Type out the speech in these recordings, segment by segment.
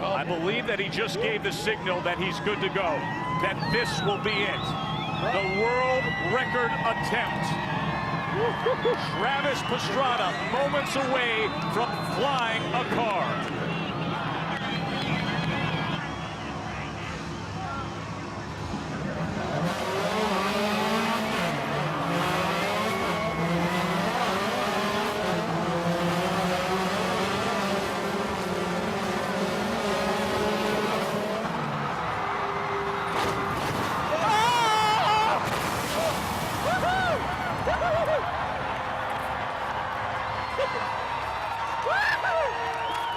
I believe that he just gave the signal that he's good to go, that this will be it. The world record attempt. Travis Pastrana, moments away from flying a car.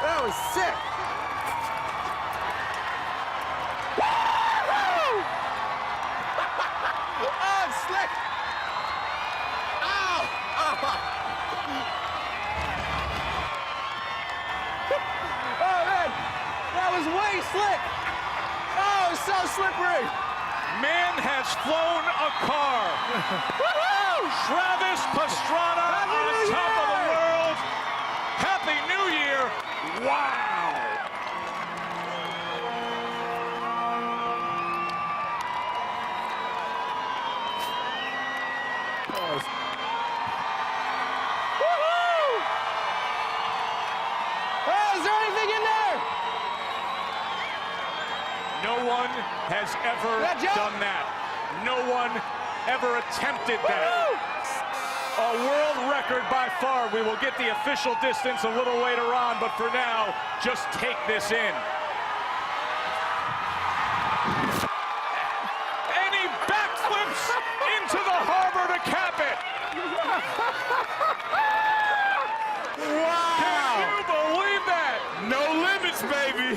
That was sick. Oh, it's slick. Ow. Oh, man. That was way slick. Oh, it was so slippery. Man has flown a car. Travis Pastrana on top of the world. Happy New Year. Wow. Oh, is there anything in there? No one has ever done that. No one ever attempted that. A world record by far. We will get the official distance a little later on, but for now, just take this in. And he backflips into the harbor to cap it. Wow! Can you believe that? No limits, baby.